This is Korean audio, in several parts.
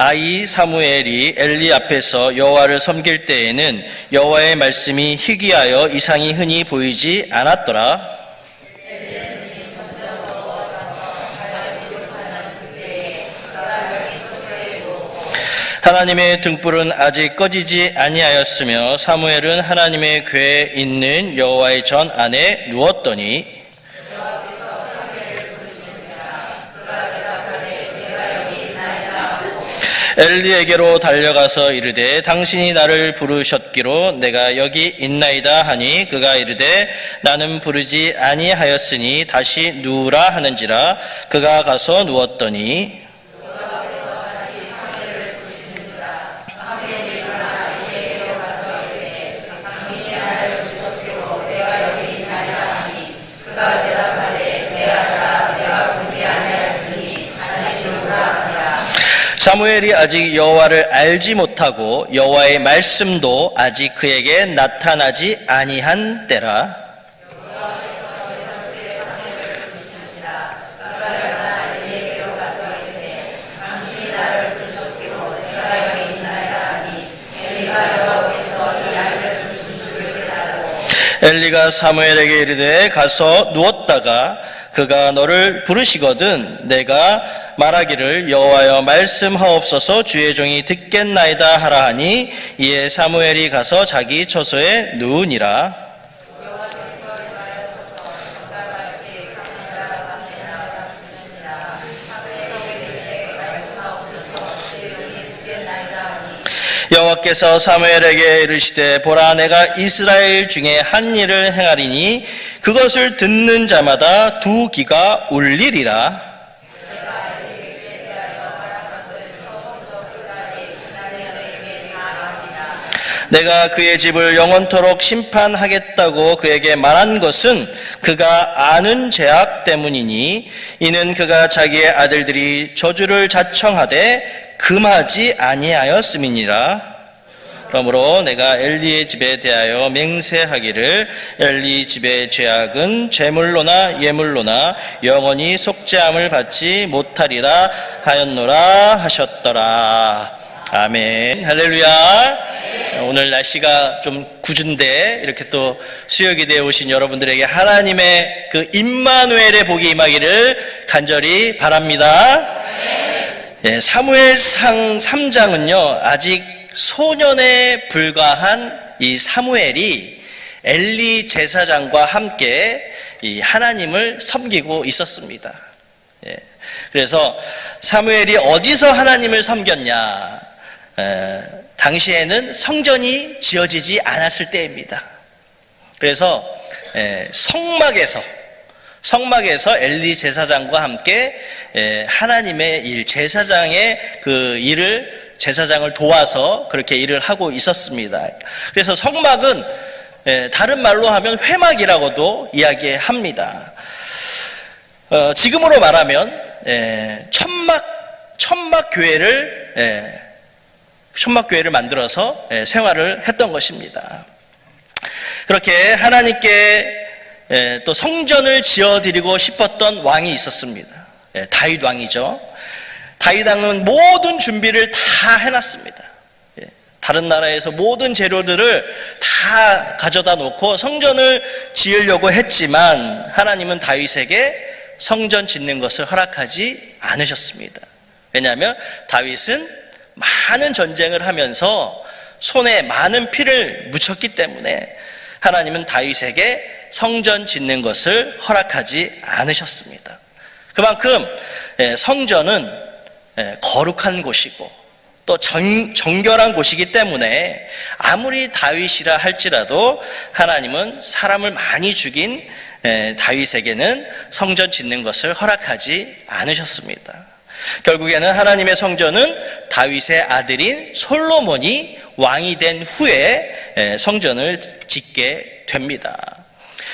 아이 사무엘이 엘리 앞에서 여호와를 섬길 때에는 여호와의 말씀이 희귀하여 이상이 흔히 보이지 않았더라. 하나님의 등불은 아직 꺼지지 아니하였으며 사무엘은 하나님의 궤에 있는 여호와의 전 안에 누웠더니 엘리에게로 달려가서 이르되 당신이 나를 부르셨기로 내가 여기 있나이다 하니 그가 이르되 나는 부르지 아니하였으니 다시 누우라 하는지라. 그가 가서 누웠더니 사무엘이 아직 여호와를 알지 못하고 여호와의 말씀도 아직 그에게 나타나지 아니한 때라. 엘리가 사무엘에게 이르되 가서 누웠다가 그가 너를 부르시거든 내가 말하기를 여호와여 말씀하옵소서 주의 종이 듣겠나이다 하라 하니 이에 사무엘이 가서 자기 처소에 누우니라. 여호와께서 사무엘에게 이르시되 보라 내가 이스라엘 중에 한 일을 행하리니 그것을 듣는 자마다 두 귀가 울리리라. 내가 그의 집을 영원토록 심판하겠다고 그에게 말한 것은 그가 아는 죄악 때문이니 이는 그가 자기의 아들들이 저주를 자청하되 금하지 아니하였음이니라. 그러므로 내가 엘리의 집에 대하여 맹세하기를 엘리 집의 죄악은 제물로나 예물로나 영원히 속죄함을 받지 못하리라 하였노라 하셨더라. 아멘. 할렐루야. 자, 오늘 날씨가 좀 궂은데 이렇게 또 수요일에 오신 여러분들에게 하나님의 그 임마누엘의 복이 임하기를 간절히 바랍니다. 예, 사무엘상 3장은요 아직 소년에 불과한 이 사무엘이 엘리 제사장과 함께 이 하나님을 섬기고 있었습니다. 예, 그래서 사무엘이 어디서 하나님을 섬겼냐? 당시에는 성전이 지어지지 않았을 때입니다. 그래서 성막에서 엘리 제사장과 함께 하나님의 일, 제사장의 그 일을 제사장을 도와서 그렇게 일을 하고 있었습니다. 그래서 성막은 다른 말로 하면 회막이라고도 이야기합니다. 지금으로 말하면 천막교회를 만들어서 생활을 했던 것입니다. 그렇게 하나님께 또 성전을 지어드리고 싶었던 왕이 있었습니다. 다윗 왕이죠. 다윗 왕은 모든 준비를 다 해놨습니다. 다른 나라에서 모든 재료들을 다 가져다 놓고 성전을 지으려고 했지만 하나님은 다윗에게 성전 짓는 것을 허락하지 않으셨습니다. 왜냐하면 다윗은 많은 전쟁을 하면서 손에 많은 피를 묻혔기 때문에 하나님은 다윗에게 성전 짓는 것을 허락하지 않으셨습니다. 그만큼 성전은 거룩한 곳이고 또 정결한 곳이기 때문에 아무리 다윗이라 할지라도 하나님은 사람을 많이 죽인 다윗에게는 성전 짓는 것을 허락하지 않으셨습니다. 결국에는 하나님의 성전은 다윗의 아들인 솔로몬이 왕이 된 후에 성전을 짓게 됩니다.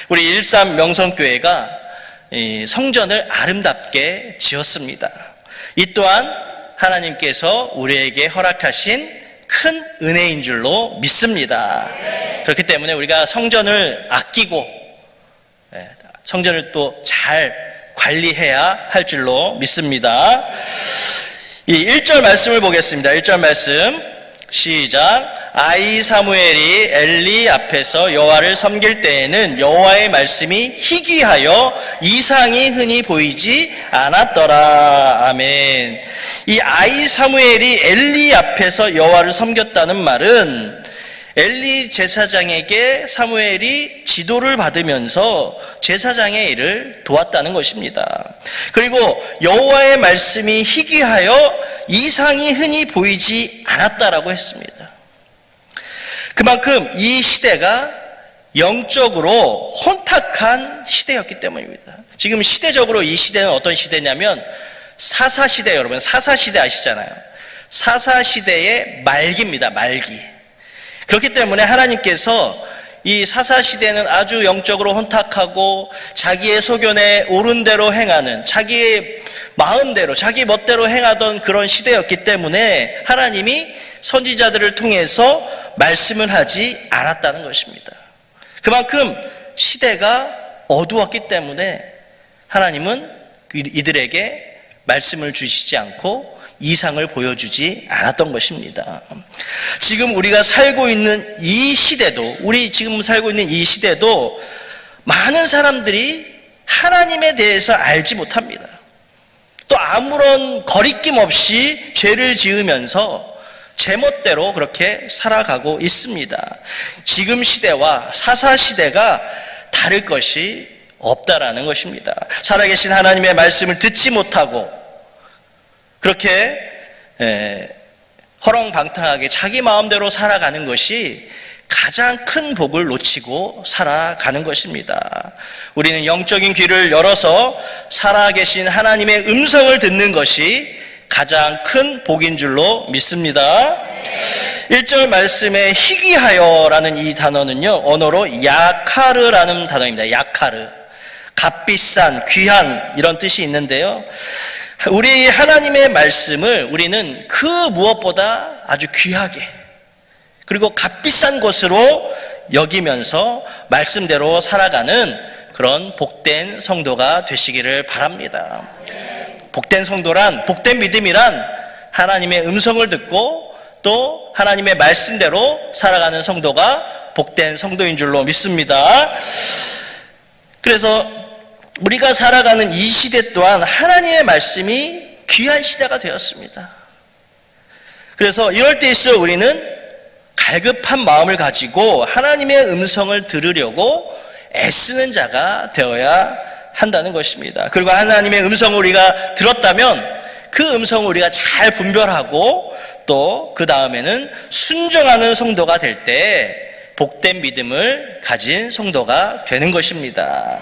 우리 일산 명성교회가 성전을 아름답게 지었습니다. 이 또한 하나님께서 우리에게 허락하신 큰 은혜인 줄로 믿습니다. 그렇기 때문에 우리가 성전을 아끼고 성전을 또 잘 관리해야 할 줄로 믿습니다. 이 1절 말씀을 보겠습니다. 1절 말씀 시작. 아이 사무엘이 엘리 앞에서 여호와를 섬길 때에는 여호와의 말씀이 희귀하여 이상이 흔히 보이지 않았더라. 아멘. 이 아이 사무엘이 엘리 앞에서 여호와를 섬겼다는 말은 엘리 제사장에게 사무엘이 지도를 받으면서 제사장의 일을 도왔다는 것입니다. 그리고 여호와의 말씀이 희귀하여 이상이 흔히 보이지 않았다라고 했습니다. 그만큼 이 시대가 영적으로 혼탁한 시대였기 때문입니다. 지금 시대적으로 이 시대는 어떤 시대냐면 사사시대, 여러분 사사시대 아시잖아요. 사사시대의 말기입니다. 말기. 그렇기 때문에 하나님께서 이 사사시대는 아주 영적으로 혼탁하고 자기의 소견에 옳은 대로 행하는, 자기의 마음대로 자기 멋대로 행하던 그런 시대였기 때문에 하나님이 선지자들을 통해서 말씀을 하지 않았다는 것입니다. 그만큼 시대가 어두웠기 때문에 하나님은 이들에게 말씀을 주시지 않고 이상을 보여주지 않았던 것입니다. 지금 우리가 살고 있는 이 시대도, 우리 지금 살고 있는 이 시대도 많은 사람들이 하나님에 대해서 알지 못합니다. 또 아무런 거리낌 없이 죄를 지으면서 제멋대로 그렇게 살아가고 있습니다. 지금 시대와 사사시대가 다를 것이 없다라는 것입니다. 살아계신 하나님의 말씀을 듣지 못하고 그렇게 허렁방탕하게 자기 마음대로 살아가는 것이 가장 큰 복을 놓치고 살아가는 것입니다. 우리는 영적인 귀를 열어서 살아계신 하나님의 음성을 듣는 것이 가장 큰 복인 줄로 믿습니다. 1절 말씀에 희귀하여라는 이 단어는요, 언어로 야카르라는 단어입니다. 야카르. 값비싼, 귀한 이런 뜻이 있는데요. 우리 하나님의 말씀을 우리는 그 무엇보다 아주 귀하게 그리고 값비싼 것으로 여기면서 말씀대로 살아가는 그런 복된 성도가 되시기를 바랍니다. 복된 성도란, 복된 믿음이란 하나님의 음성을 듣고 또 하나님의 말씀대로 살아가는 성도가 복된 성도인 줄로 믿습니다. 그래서 우리가 살아가는 이 시대 또한 하나님의 말씀이 귀한 시대가 되었습니다. 그래서 이럴 때일수록 우리는 갈급한 마음을 가지고 하나님의 음성을 들으려고 애쓰는 자가 되어야 한다는 것입니다. 그리고 하나님의 음성을 우리가 들었다면 그 음성을 우리가 잘 분별하고 또 그 다음에는 순종하는 성도가 될 때 복된 믿음을 가진 성도가 되는 것입니다.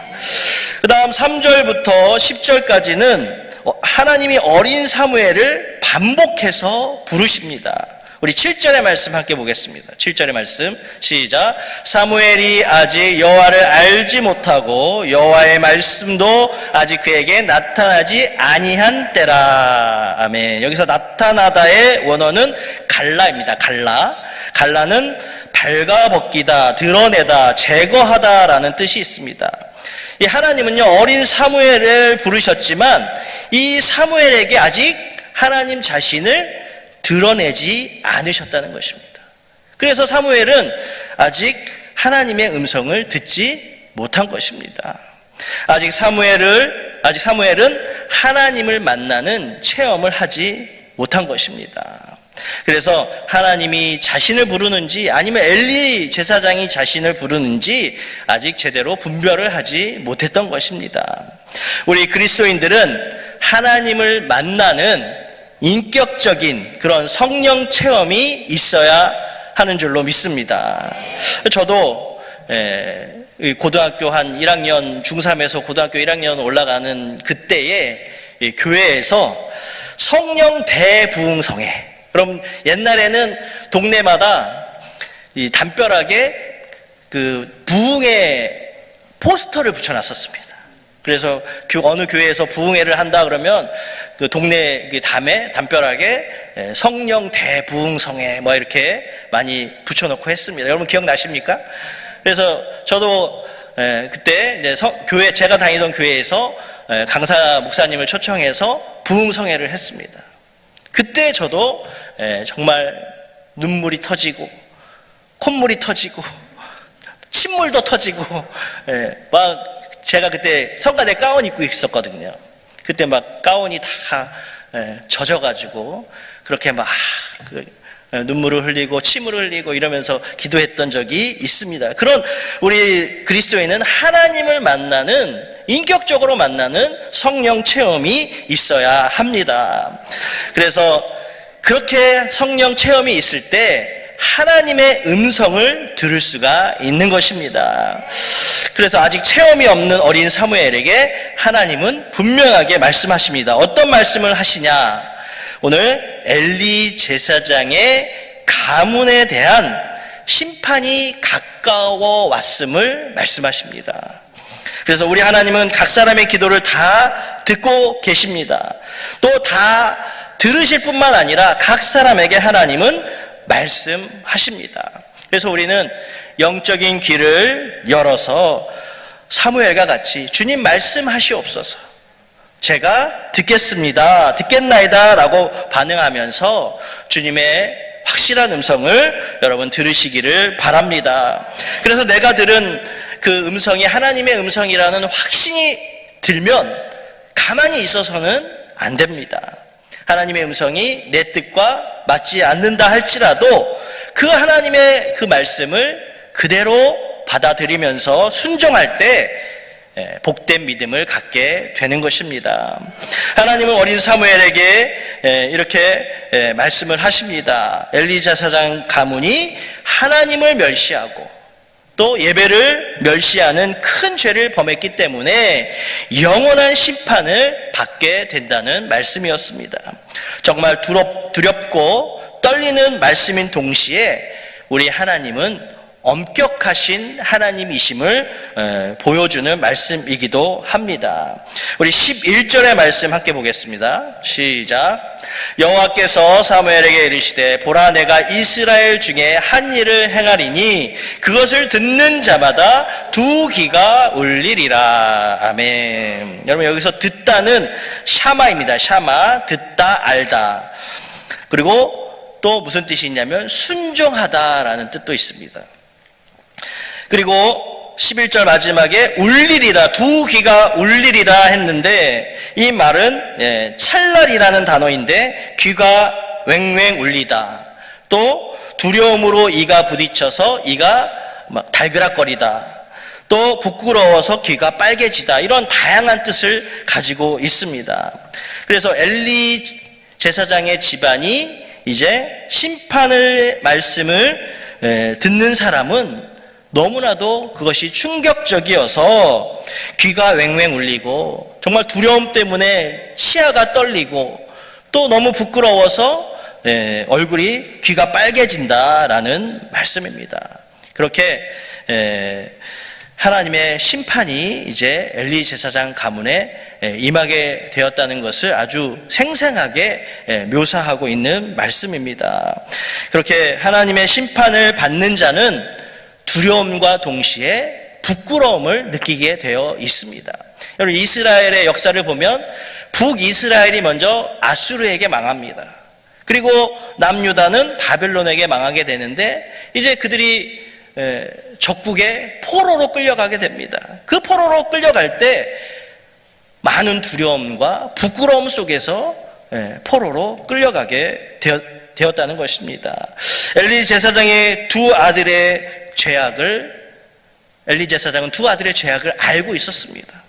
그 다음 3절부터 10절까지는 하나님이 어린 사무엘을 반복해서 부르십니다. 우리 7절의 말씀 함께 보겠습니다. 7절의 말씀 시작. 사무엘이 아직 여호와를 알지 못하고 여호와의 말씀도 아직 그에게 나타나지 아니한 때라. 아멘. 여기서 나타나다의 원어는 갈라입니다. 갈라는 발가벗기다, 드러내다, 제거하다라는 뜻이 있습니다. 이 하나님은요, 어린 사무엘을 부르셨지만 이 사무엘에게 아직 하나님 자신을 드러내지 않으셨다는 것입니다. 그래서 사무엘은 아직 하나님의 음성을 듣지 못한 것입니다. 아직 사무엘은 하나님을 만나는 체험을 하지 못한 것입니다. 그래서 하나님이 자신을 부르는지 아니면 엘리 제사장이 자신을 부르는지 아직 제대로 분별을 하지 못했던 것입니다. 우리 그리스도인들은 하나님을 만나는 인격적인 그런 성령 체험이 있어야 하는 줄로 믿습니다. 저도 고등학교 한 1학년, 중3에서 고등학교 1학년 올라가는 그때에 교회에서 성령 대부흥성회, 그럼 옛날에는 동네마다 이 담벼락에 그 부흥회 포스터를 붙여놨었습니다. 그래서 어느 교회에서 부흥회를 한다 그러면 그 동네 담벼락에 성령 대부흥성회 뭐 이렇게 많이 붙여놓고 했습니다. 여러분 기억나십니까? 그래서 저도 그때 이제 제가 다니던 교회에서 강사 목사님을 초청해서 부흥성회를 했습니다. 그때 저도 정말 눈물이 터지고 콧물이 터지고 침물도 터지고 막 제가 그때 성가대 가운 입고 있었거든요. 그때 막 가운이 다 젖어가지고 그렇게 막 눈물을 흘리고 침을 흘리고 이러면서 기도했던 적이 있습니다. 그런 우리 그리스도인은 하나님을 만나는, 인격적으로 만나는 성령 체험이 있어야 합니다. 그래서 그렇게 성령 체험이 있을 때 하나님의 음성을 들을 수가 있는 것입니다. 그래서 아직 체험이 없는 어린 사무엘에게 하나님은 분명하게 말씀하십니다. 어떤 말씀을 하시냐? 오늘 엘리 제사장의 가문에 대한 심판이 가까워 왔음을 말씀하십니다. 그래서 우리 하나님은 각 사람의 기도를 다 듣고 계십니다. 또 다 들으실 뿐만 아니라 각 사람에게 하나님은 말씀하십니다. 그래서 우리는 영적인 귀를 열어서 사무엘과 같이 주님 말씀하시옵소서, 제가 듣겠나이다 라고 반응하면서 주님의 확실한 음성을 여러분 들으시기를 바랍니다. 그래서 내가 들은 그 음성이 하나님의 음성이라는 확신이 들면 가만히 있어서는 안 됩니다. 하나님의 음성이 내 뜻과 맞지 않는다 할지라도 그 하나님의 그 말씀을 그대로 받아들이면서 순종할 때 복된 믿음을 갖게 되는 것입니다. 하나님은 어린 사무엘에게 이렇게 말씀을 하십니다. 엘리 제사장 가문이 하나님을 멸시하고 또 예배를 멸시하는 큰 죄를 범했기 때문에 영원한 심판을 받게 된다는 말씀이었습니다. 정말 두렵고 떨리는 말씀인 동시에 우리 하나님은 엄격하신 하나님이심을 보여주는 말씀이기도 합니다. 우리 11절의 말씀 함께 보겠습니다. 시작. 여호와께서 사무엘에게 이르시되 보라, 내가 이스라엘 중에 한 일을 행하리니 그것을 듣는 자마다 두 귀가 울리리라. 아멘. 여러분, 여기서 듣다는 샤마입니다. 샤마, 듣다, 알다. 그리고 또 무슨 뜻이 있냐면 순종하다라는 뜻도 있습니다. 그리고 11절 마지막에 울리리라, 두 귀가 울리리라 했는데 이 말은 찰날이라는 단어인데 귀가 왱왱 울리다, 또 두려움으로 이가 부딪혀서 이가 막 달그락거리다, 또 부끄러워서 귀가 빨개지다, 이런 다양한 뜻을 가지고 있습니다. 그래서 엘리 제사장의 집안이 이제 심판의 말씀을 듣는 사람은 너무나도 그것이 충격적이어서 귀가 왱왱 울리고 정말 두려움 때문에 치아가 떨리고 또 너무 부끄러워서 얼굴이, 귀가 빨개진다라는 말씀입니다. 그렇게 하나님의 심판이 이제 엘리 제사장 가문에 임하게 되었다는 것을 아주 생생하게 묘사하고 있는 말씀입니다. 그렇게 하나님의 심판을 받는 자는 두려움과 동시에 부끄러움을 느끼게 되어 있습니다. 여러분, 이스라엘의 역사를 보면 북이스라엘이 먼저 아수르에게 망합니다. 그리고 남유다는 바벨론에게 망하게 되는데 이제 그들이 적국의 포로로 끌려가게 됩니다. 그 포로로 끌려갈 때 많은 두려움과 부끄러움 속에서 포로로 끌려가게 되었다는 것입니다. 엘리 제사장의 두 아들의 죄악을, 엘리 제사장은 두 아들의 죄악을 알고 있었습니다.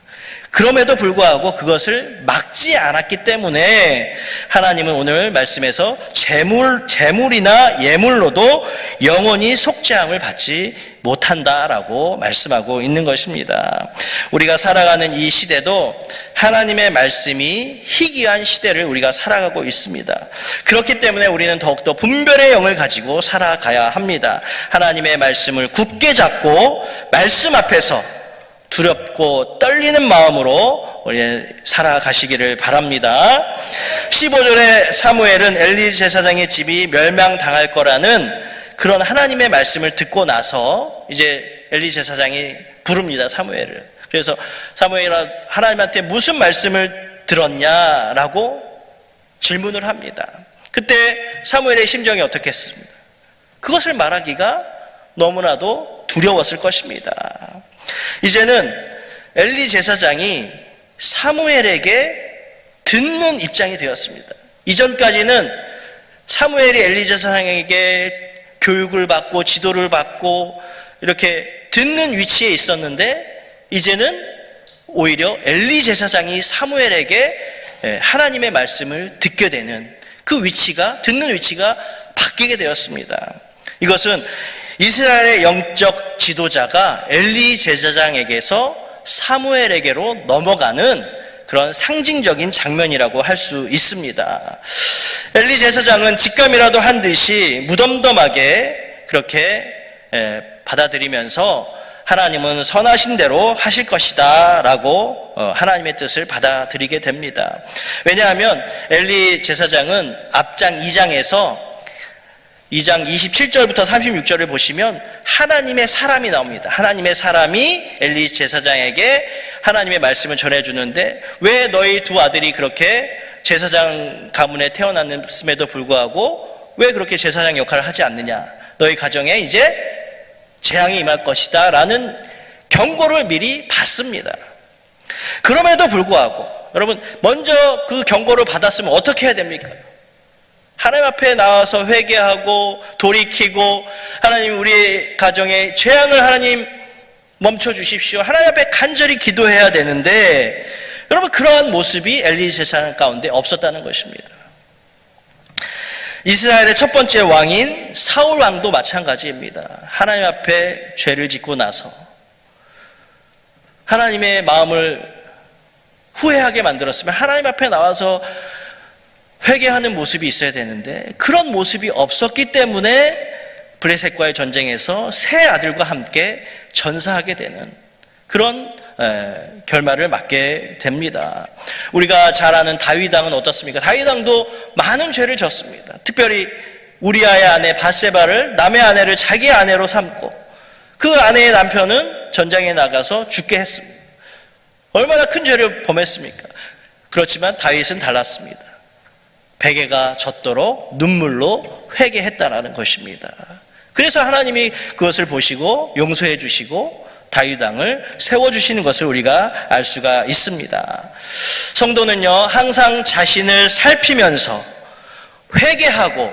그럼에도 불구하고 그것을 막지 않았기 때문에 하나님은 오늘 말씀에서 재물이나 예물로도 영원히 속죄함을 받지 못한다라고 말씀하고 있는 것입니다. 우리가 살아가는 이 시대도 하나님의 말씀이 희귀한 시대를 우리가 살아가고 있습니다. 그렇기 때문에 우리는 더욱더 분별의 영을 가지고 살아가야 합니다. 하나님의 말씀을 굳게 잡고 말씀 앞에서 두렵고 떨리는 마음으로 우리 살아가시기를 바랍니다. 15절에 사무엘은 엘리 제사장의 집이 멸망당할 거라는 그런 하나님의 말씀을 듣고 나서 이제 엘리 제사장이 부릅니다, 사무엘을. 그래서 사무엘아, 하나님한테 무슨 말씀을 들었냐라고 질문을 합니다. 그때 사무엘의 심정이 어떻겠습니까? 그것을 말하기가 너무나도 두려웠을 것입니다. 이제는 엘리 제사장이 사무엘에게 듣는 입장이 되었습니다. 이전까지는 사무엘이 엘리 제사장에게 교육을 받고 지도를 받고 이렇게 듣는 위치에 있었는데, 이제는 오히려 엘리 제사장이 사무엘에게 하나님의 말씀을 듣게 되는 그 위치가, 듣는 위치가 바뀌게 되었습니다. 이것은 이스라엘의 영적 지도자가 엘리 제사장에게서 사무엘에게로 넘어가는 그런 상징적인 장면이라고 할 수 있습니다. 엘리 제사장은 직감이라도 한 듯이 무덤덤하게 그렇게 받아들이면서 하나님은 선하신 대로 하실 것이다 라고 하나님의 뜻을 받아들이게 됩니다. 왜냐하면 엘리 제사장은 앞장 2장에서 2장 27절부터 36절을 보시면 하나님의 사람이 나옵니다. 하나님의 사람이 엘리 제사장에게 하나님의 말씀을 전해주는데, 왜 너희 두 아들이 그렇게 제사장 가문에 태어났음에도 불구하고 왜 그렇게 제사장 역할을 하지 않느냐, 너희 가정에 이제 재앙이 임할 것이다 라는 경고를 미리 받습니다. 그럼에도 불구하고 여러분, 먼저 그 경고를 받았으면 어떻게 해야 됩니까? 하나님 앞에 나와서 회개하고 돌이키고, 하나님 우리 가정에 재앙을 하나님 멈춰주십시오, 하나님 앞에 간절히 기도해야 되는데, 여러분 그러한 모습이 엘리 제사장 가운데 없었다는 것입니다. 이스라엘의 첫 번째 왕인 사울 왕도 마찬가지입니다. 하나님 앞에 죄를 짓고 나서 하나님의 마음을 후회하게 만들었으면 하나님 앞에 나와서 회개하는 모습이 있어야 되는데, 그런 모습이 없었기 때문에 블레셋과의 전쟁에서 세 아들과 함께 전사하게 되는 그런 결말을 맞게 됩니다. 우리가 잘 아는 다윗 왕은 어떻습니까? 다윗 왕도 많은 죄를 졌습니다. 특별히 우리아의 아내 밧세바를, 남의 아내를 자기 아내로 삼고, 그 아내의 남편은 전장에 나가서 죽게 했습니다. 얼마나 큰 죄를 범했습니까? 그렇지만 다윗은 달랐습니다. 베개가 젖도록 눈물로 회개했다라는 것입니다. 그래서 하나님이 그것을 보시고 용서해 주시고 다윗 왕을 세워주시는 것을 우리가 알 수가 있습니다. 성도는요, 항상 자신을 살피면서 회개하고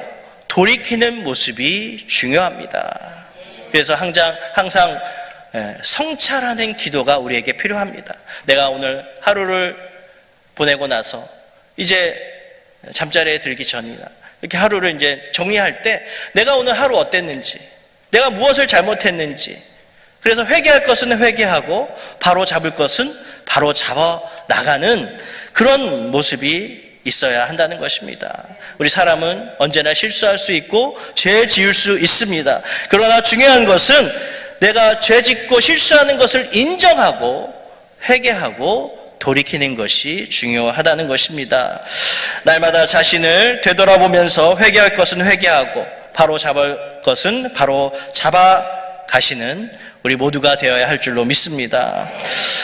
돌이키는 모습이 중요합니다. 그래서 항상 성찰하는 기도가 우리에게 필요합니다. 내가 오늘 하루를 보내고 나서 이제 잠자리에 들기 전이나 이렇게 하루를 이제 정리할 때 내가 오늘 하루 어땠는지, 내가 무엇을 잘못했는지, 그래서 회개할 것은 회개하고 바로 잡을 것은 바로 잡아 나가는 그런 모습이 있어야 한다는 것입니다. 우리 사람은 언제나 실수할 수 있고 죄 지을 수 있습니다. 그러나 중요한 것은 내가 죄 짓고 실수하는 것을 인정하고 회개하고 돌이키는 것이 중요하다는 것입니다. 날마다 자신을 되돌아보면서 회개할 것은 회개하고 바로 잡을 것은 바로 잡아 가시는 우리 모두가 되어야 할 줄로 믿습니다.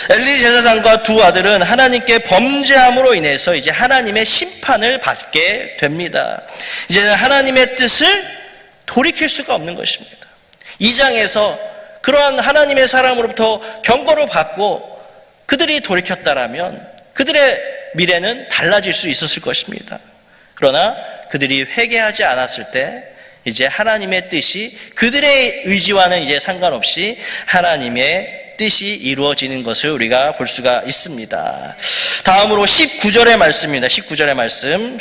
엘리 제사장과 두 아들은 하나님께 범죄함으로 인해서 이제 하나님의 심판을 받게 됩니다. 이제는 하나님의 뜻을 돌이킬 수가 없는 것입니다. 2장에서 그러한 하나님의 사람으로부터 경고를 받고 그들이 돌이켰다라면 그들의 미래는 달라질 수 있었을 것입니다. 그러나 그들이 회개하지 않았을 때 이제 하나님의 뜻이 그들의 의지와는 이제 상관없이 하나님의 뜻이 이루어지는 것을 우리가 볼 수가 있습니다. 다음으로 19절의 말씀입니다. 19절의 말씀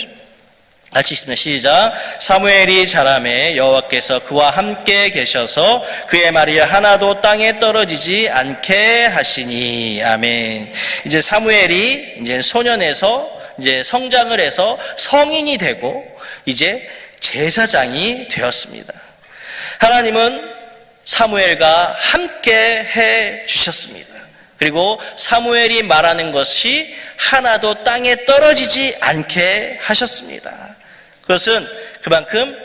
같이 읽습니다. 시작. 사무엘이 자라매 여호와께서 그와 함께 계셔서 그의 말이 하나도 땅에 떨어지지 않게 하시니. 아멘. 이제 사무엘이 이제 소년에서 이제 성장을 해서 성인이 되고 이제 제사장이 되었습니다. 하나님은 사무엘과 함께 해 주셨습니다. 그리고 사무엘이 말하는 것이 하나도 땅에 떨어지지 않게 하셨습니다. 그것은 그만큼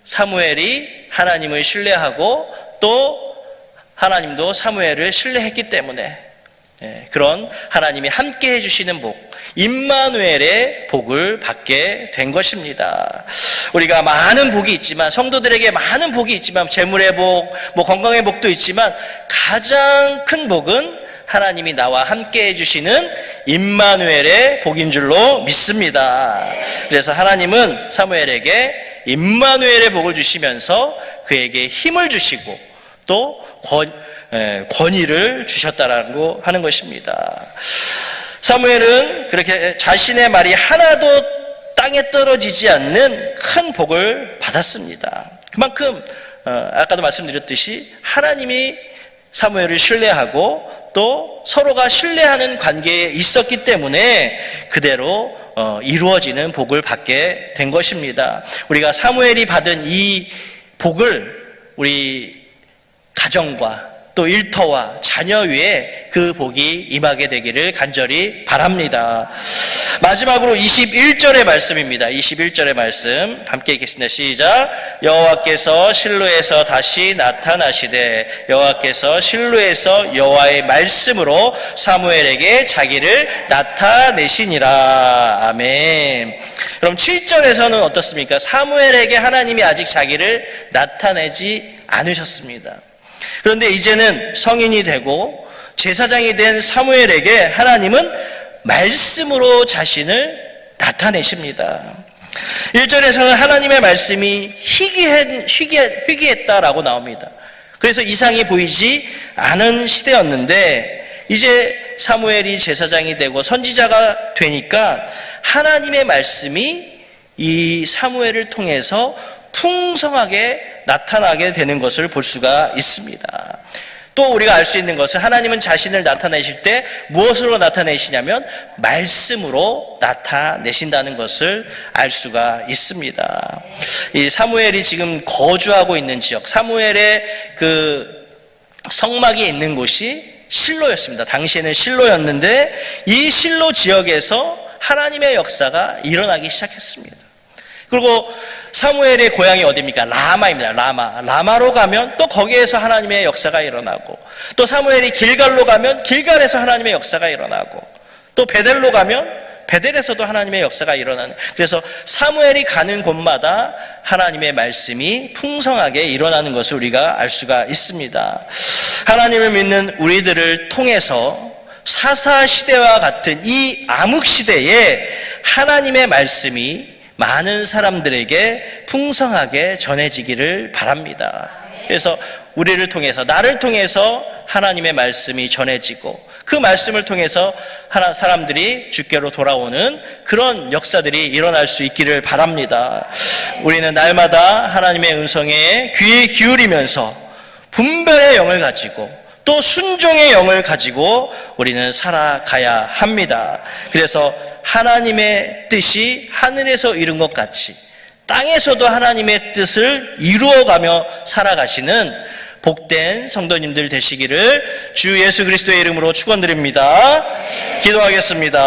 사무엘이 하나님을 신뢰하고 또 하나님도 사무엘을 신뢰했기 때문에 그런 하나님이 함께 해주시는 복, 임마누엘의 복을 받게 된 것입니다. 우리가 많은 복이 있지만, 성도들에게 많은 복이 있지만, 재물의 복, 건강의 복도 있지만, 가장 큰 복은 하나님이 나와 함께 해주시는 임마누엘의 복인 줄로 믿습니다. 그래서 하나님은 사무엘에게 임마누엘의 복을 주시면서 그에게 힘을 주시고 또 권위를 주셨다라고 하는 것입니다. 사무엘은 그렇게 자신의 말이 하나도 땅에 떨어지지 않는 큰 복을 받았습니다. 그만큼 아까도 말씀드렸듯이 하나님이 사무엘을 신뢰하고 또 서로가 신뢰하는 관계에 있었기 때문에 그대로 이루어지는 복을 받게 된 것입니다. 우리가 사무엘이 받은 이 복을 우리 가정과 또 일터와 자녀 위에 그 복이 임하게 되기를 간절히 바랍니다. 마지막으로 21절의 말씀입니다. 21절의 말씀 함께 읽겠습니다. 시작. 여호와께서 실로에서 다시 나타나시되 여호와께서 실로에서 여호와의 말씀으로 사무엘에게 자기를 나타내시니라. 아멘. 그럼 7절에서는 어떻습니까? 사무엘에게 하나님이 아직 자기를 나타내지 않으셨습니다. 그런데 이제는 성인이 되고 제사장이 된 사무엘에게 하나님은 말씀으로 자신을 나타내십니다. 1절에서는 하나님의 말씀이 희귀했다라고 나옵니다. 그래서 이상이 보이지 않은 시대였는데 이제 사무엘이 제사장이 되고 선지자가 되니까 하나님의 말씀이 이 사무엘을 통해서 풍성하게 나타나게 되는 것을 볼 수가 있습니다. 또 우리가 알 수 있는 것은 하나님은 자신을 나타내실 때 무엇으로 나타내시냐면 말씀으로 나타내신다는 것을 알 수가 있습니다. 이 사무엘이 지금 거주하고 있는 지역, 사무엘의 그 성막이 있는 곳이 실로였습니다. 당시에는 실로였는데 이 실로 지역에서 하나님의 역사가 일어나기 시작했습니다. 그리고 사무엘의 고향이 어디입니까? 라마입니다. 라마로 가면 또 거기에서 하나님의 역사가 일어나고, 또 사무엘이 길갈로 가면 길갈에서 하나님의 역사가 일어나고, 또 베델로 가면 베델에서도 하나님의 역사가 일어나는, 그래서 사무엘이 가는 곳마다 하나님의 말씀이 풍성하게 일어나는 것을 우리가 알 수가 있습니다. 하나님을 믿는 우리들을 통해서 사사 시대와 같은 이 암흑 시대에 하나님의 말씀이 많은 사람들에게 풍성하게 전해지기를 바랍니다. 그래서 우리를 통해서, 나를 통해서 하나님의 말씀이 전해지고 그 말씀을 통해서 사람들이 주께로 돌아오는 그런 역사들이 일어날 수 있기를 바랍니다. 우리는 날마다 하나님의 음성에 귀 기울이면서 분별의 영을 가지고 또 순종의 영을 가지고 우리는 살아가야 합니다. 그래서 하나님의 뜻이 하늘에서 이룬 것 같이 땅에서도 하나님의 뜻을 이루어가며 살아가시는 복된 성도님들 되시기를 주 예수 그리스도의 이름으로 축원드립니다. 기도하겠습니다.